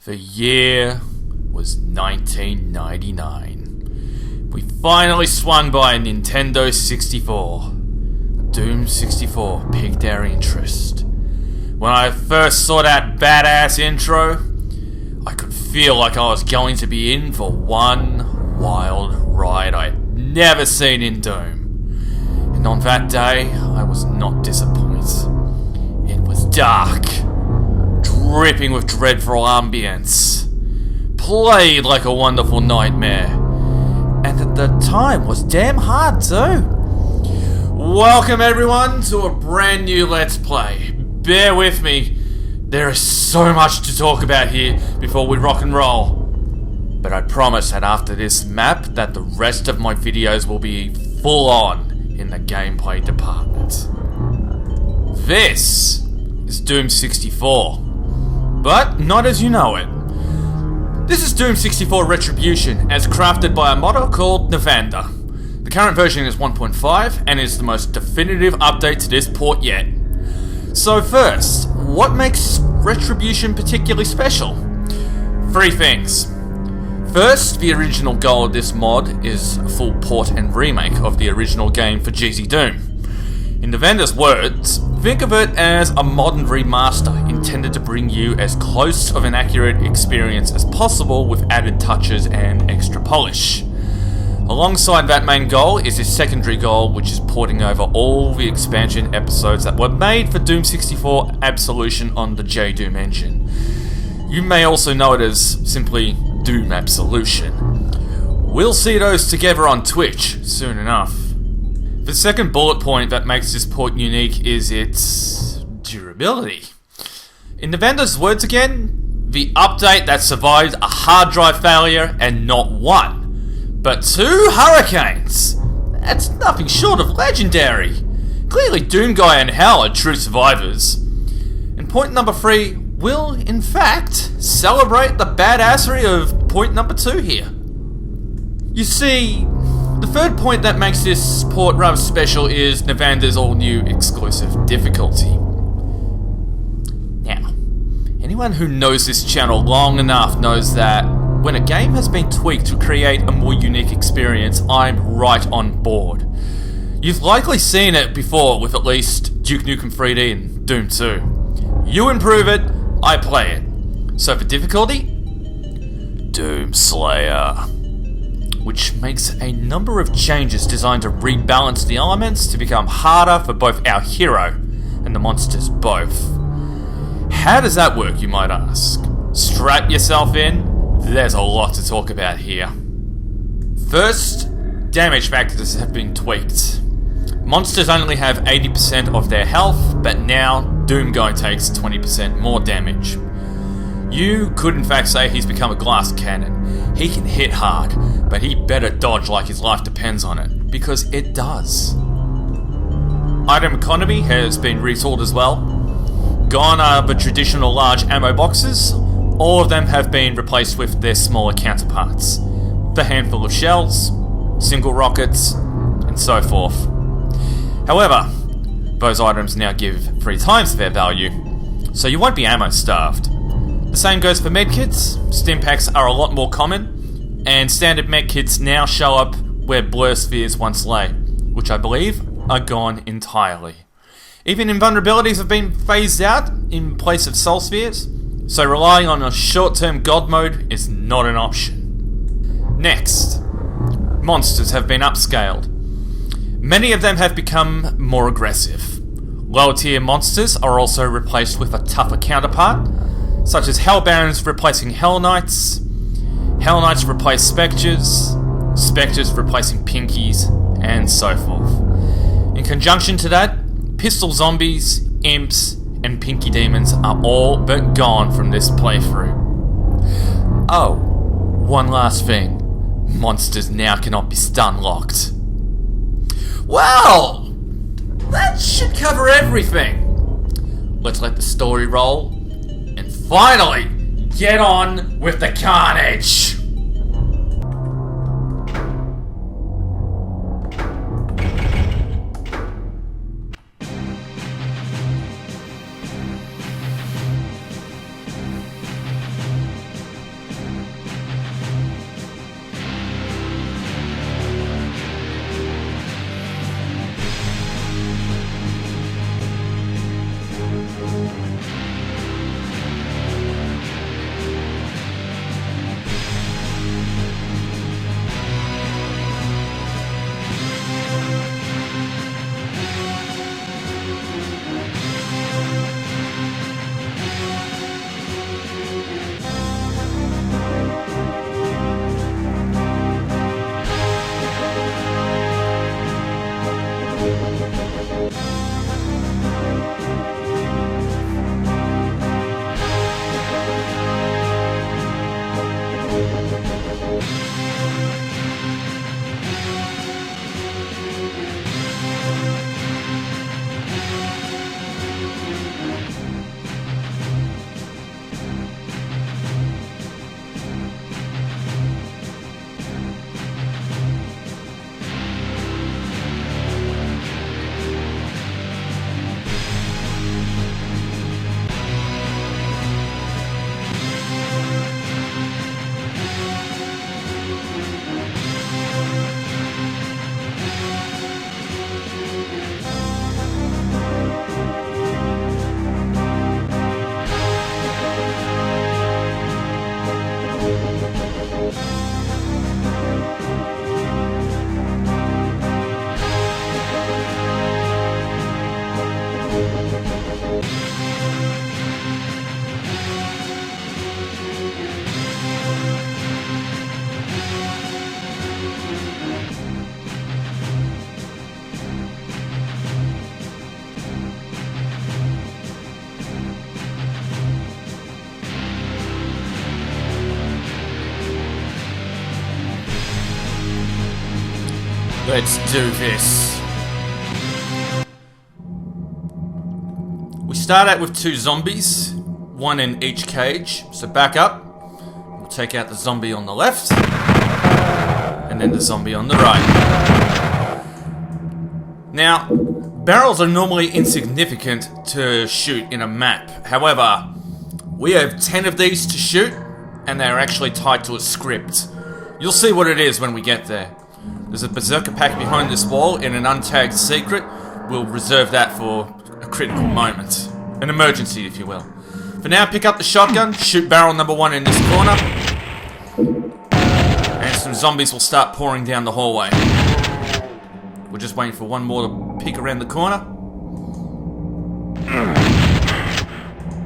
The year was 1999. We finally swung by a Nintendo 64. Doom 64 piqued our interest. When I first saw that badass intro, I could feel like I was going to be in for one wild ride I'd never seen in Doom. And on that day, I was not disappointed. It was dark, dripping with dreadful ambience, played like a wonderful nightmare, and at the time was damn hard too. Welcome everyone to a brand new Let's Play. Bear with me, there is so much to talk about here before we rock and roll. But I promise that after this map that the rest of my videos will be full on in the gameplay department. This is Doom 64, but not as you know it. This is Doom 64 Retribution, as crafted by a modder called Nevanda. The current version is 1.5 and is the most definitive update to this port yet. So first, what makes Retribution particularly special? 3 things. First, the original goal of this mod is a full port and remake of the original game for GZDoom. In Nevanda's words, think of it as a modern remaster intended to bring you as close of an accurate experience as possible with added touches and extra polish. Alongside that main goal is his secondary goal, which is porting over all the expansion episodes that were made for Doom 64 Absolution on the GZDoom engine. You may also know it as simply Doom Absolution. We'll see those together on Twitch soon enough. The second bullet point that makes this port unique is its durability. In Nevanda's words again, the update that survived a hard drive failure and not 1, but 2 hurricanes. That's nothing short of legendary. Clearly Doom Guy and Hell are true survivors. And point number 3 will, in fact, celebrate the badassery of point number 2 here. You see, the third point that makes this port rather special is Nevanda's all-new exclusive difficulty. Now, anyone who knows this channel long enough knows that when a game has been tweaked to create a more unique experience, I'm right on board. You've likely seen it before with at least Duke Nukem 3D and Doom 2. You improve it, I play it. So for difficulty, Doom Slayer, which makes a number of changes designed to rebalance the elements to become harder for both our hero and the monsters both. How does that work, you might ask? Strap yourself in, there's a lot to talk about here. First, damage factors have been tweaked. Monsters only have 80% of their health, but now Doom Guy takes 20% more damage. You could in fact say he's become a glass cannon. He can hit hard, but he better dodge like his life depends on it, because it does. Item economy has been retooled as well. Gone are the traditional large ammo boxes. All of them have been replaced with their smaller counterparts. The handful of shells, single rockets, and so forth. However, those items now give 3 times their value, so you won't be ammo starved. The same goes for medkits. Stimpaks are a lot more common, and standard medkits now show up where blur spheres once lay, which I believe are gone entirely. Even invulnerabilities have been phased out in place of soul spheres, so relying on a short-term god mode is not an option. Next, monsters have been upscaled. Many of them have become more aggressive. Lower tier monsters are also replaced with a tougher counterpart, such as Hell Barons replacing Hell Knights, Hell Knights replace Specters, Specters replacing Pinkies, and so forth. In conjunction to that, Pistol Zombies, Imps, and Pinky Demons are all but gone from this playthrough. Oh, one last thing. Monsters now cannot be stun locked. Well, that should cover everything. Let's let the story roll and finally get on with the carnage. Let's do this. We start out with 2 zombies, 1 in each cage. So back up. We'll take out the zombie on the left, and then the zombie on the right. Now, barrels are normally insignificant to shoot in a map. However, we have 10 of these to shoot, and they're actually tied to a script. You'll see what it is when we get there. There's a berserker pack behind this wall in an untagged secret. We'll reserve that for a critical moment. An emergency, if you will. For now, pick up the shotgun, shoot barrel number 1 in this corner, and some zombies will start pouring down the hallway. We're just waiting for one more to peek around the corner.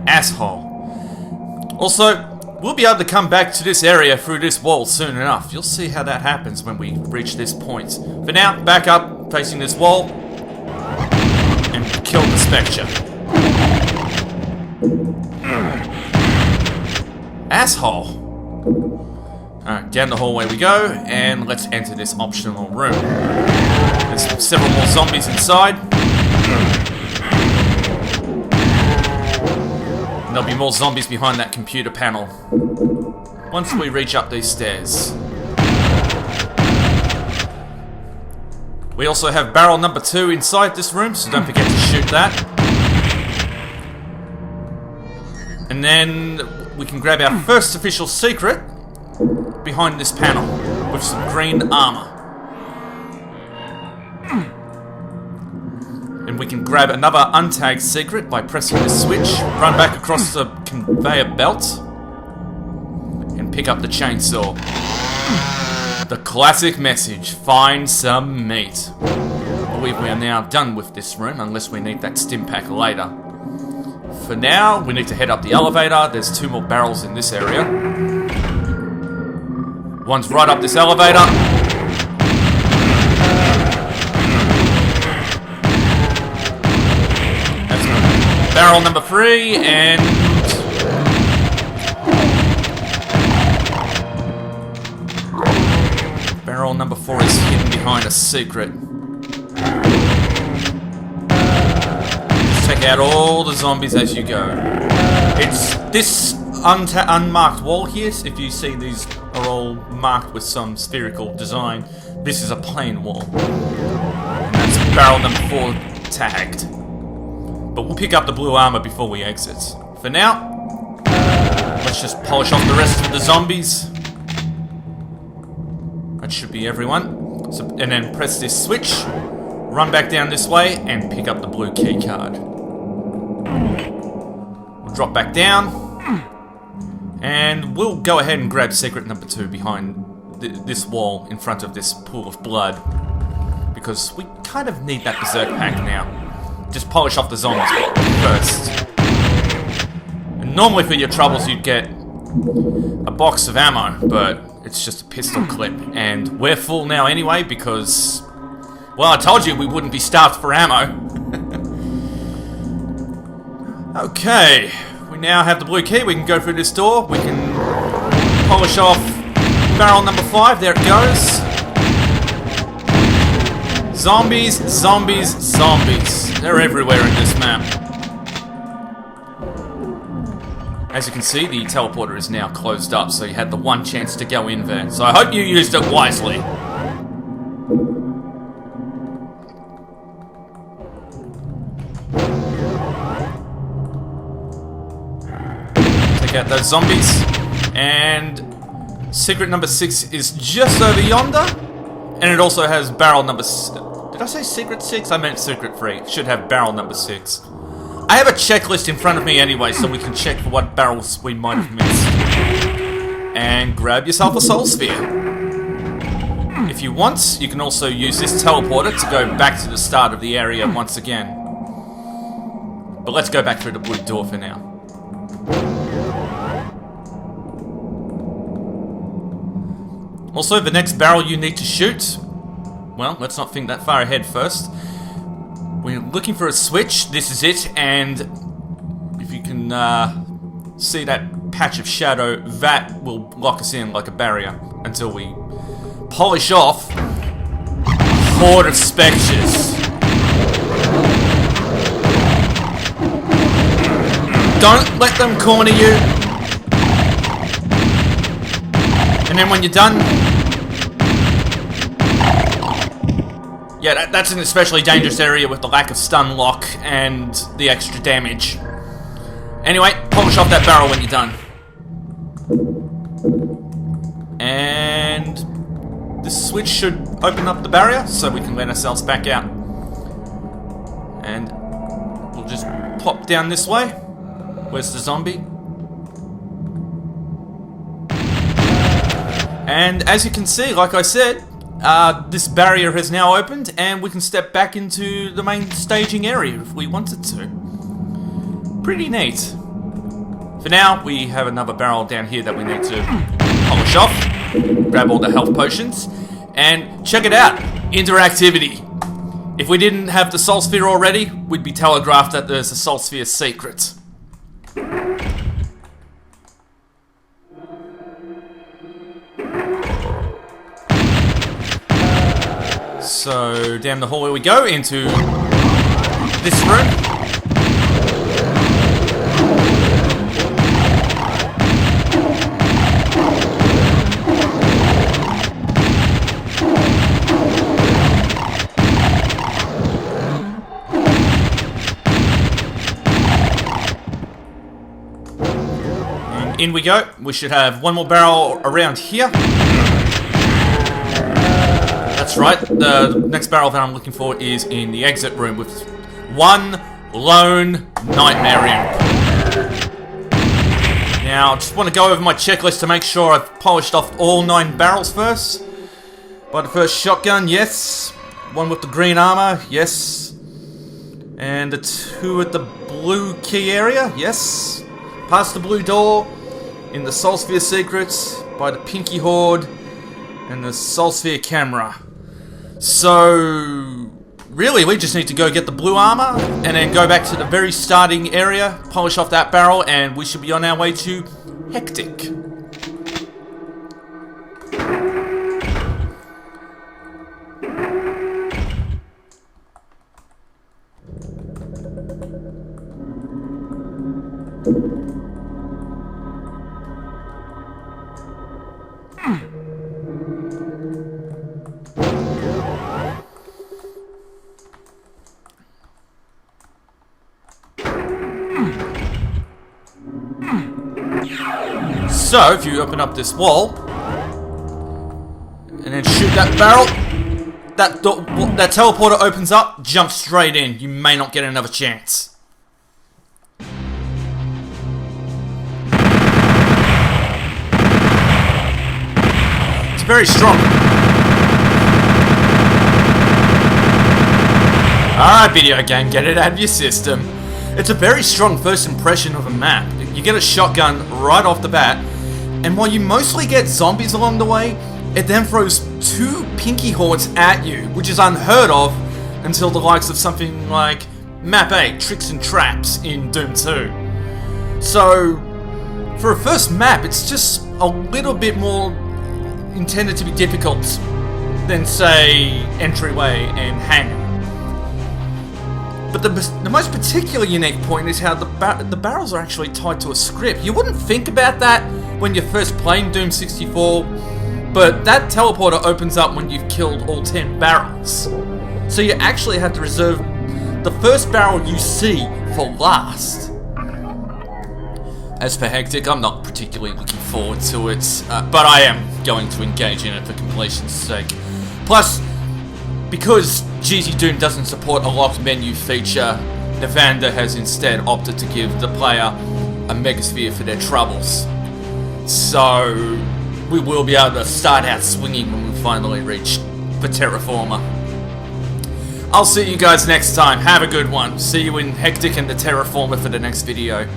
Asshole. Also, we'll be able to come back to this area through this wall soon enough. You'll see how that happens when we reach this point. For now, back up, facing this wall, and kill the Specter. Asshole. Alright, down the hallway we go, and let's enter this optional room. There's several more zombies inside. And there'll be more zombies behind that computer panel once we reach up these stairs. We also have barrel number 2 inside this room, so don't forget to shoot that. And then we can grab our first official secret behind this panel with some green armor. And we can grab another untagged secret by pressing this switch, run back across the conveyor belt, and pick up the chainsaw. The classic message, find some meat. I believe we are now done with this room, unless we need that stim pack later. For now, we need to head up the elevator. There's 2 more barrels in this area. One's right up this elevator. Barrel number 3, and barrel number 4 is hidden behind a secret. Just take out all the zombies as you go. It's this unmarked wall here. If you see, these are all marked with some spherical design. This is a plain wall. And that's barrel number 4 tagged. But we'll pick up the blue armor before we exit. For now, let's just polish off the rest of the zombies. That should be everyone. So, and then press this switch, run back down this way, and pick up the blue key card. We'll drop back down, and we'll go ahead and grab secret number 2 behind this wall in front of this pool of blood. Because we kind of need that berserk pack now. Just polish off the zombies first. And normally for your troubles you'd get a box of ammo, but it's just a pistol clip. And we're full now anyway because, well, I told you we wouldn't be starved for ammo. Okay, we now have the blue key. We can go through this door. We can polish off barrel number 5. There it goes. Zombies, zombies, zombies. They're everywhere in this map. As you can see, the teleporter is now closed up, so you had the one chance to go in there. So I hope you used it wisely. Take out those zombies. And secret number 6 is just over yonder. And it also has barrel number... Did I say secret 6? I meant secret 3. It should have barrel number 6. I have a checklist in front of me anyway, so we can check for what barrels we might have missed. And grab yourself a soul sphere. If you want, you can also use this teleporter to go back to the start of the area once again. But let's go back through the blue door for now. Also, the next barrel you need to shoot... Well, let's not think that far ahead first. We're looking for a switch. This is it, and if you can see that patch of shadow, that will lock us in like a barrier until we polish off horde of specters. Don't let them corner you. And then when you're done... Yeah, that's an especially dangerous area with the lack of stun lock and the extra damage. Anyway, polish off that barrel when you're done. And this switch should open up the barrier so we can let ourselves back out. And we'll just pop down this way. Where's the zombie? And as you can see, like I said, this barrier has now opened and we can step back into the main staging area if we wanted to. Pretty neat. For now, we have another barrel down here that we need to polish off. Grab all the health potions. And check it out. Interactivity. If we didn't have the Soul Sphere already, we'd be telegraphed that there's a Soul Sphere secret. So, down the hallway we go into this room. And in we go. We should have one more barrel around here. That's right, the next barrel that I'm looking for is in the exit room with one lone nightmare imp. Now, I just want to go over my checklist to make sure I've polished off all 9 barrels first. By the first shotgun, yes. One with the green armor, yes. And the 2 at the blue key area, yes. Past the blue door, in the Soul Sphere secrets, by the pinky horde, and the Soul Sphere camera. So, really, we just need to go get the blue armor, and then go back to the very starting area, polish off that barrel, and we should be on our way to Hectic. So, if you open up this wall, and then shoot that barrel, that teleporter opens up, jump straight in. You may not get another chance. It's very strong. Alright, video game, get it out of your system. It's a very strong first impression of a map. You get a shotgun right off the bat, and while you mostly get zombies along the way, it then throws 2 pinky hordes at you, which is unheard of until the likes of something like Map 8, Tricks and Traps in Doom 2. So, for a first map, it's just a little bit more intended to be difficult than, say, Entryway and Hangar. But the most particular unique point is how the barrels are actually tied to a script. You wouldn't think about that when you're first playing Doom 64, but that teleporter opens up when you've killed all 10 barrels. So you actually have to reserve the first barrel you see for last. As for Hectic, I'm not particularly looking forward to it, but I am going to engage in it for completion's sake. Plus, because GZDoom doesn't support a locked menu feature, Nevanda has instead opted to give the player a megasphere for their troubles. So, we will be able to start out swinging when we finally reach the Terraformer. I'll see you guys next time. Have a good one. See you in Hectic and the Terraformer for the next video.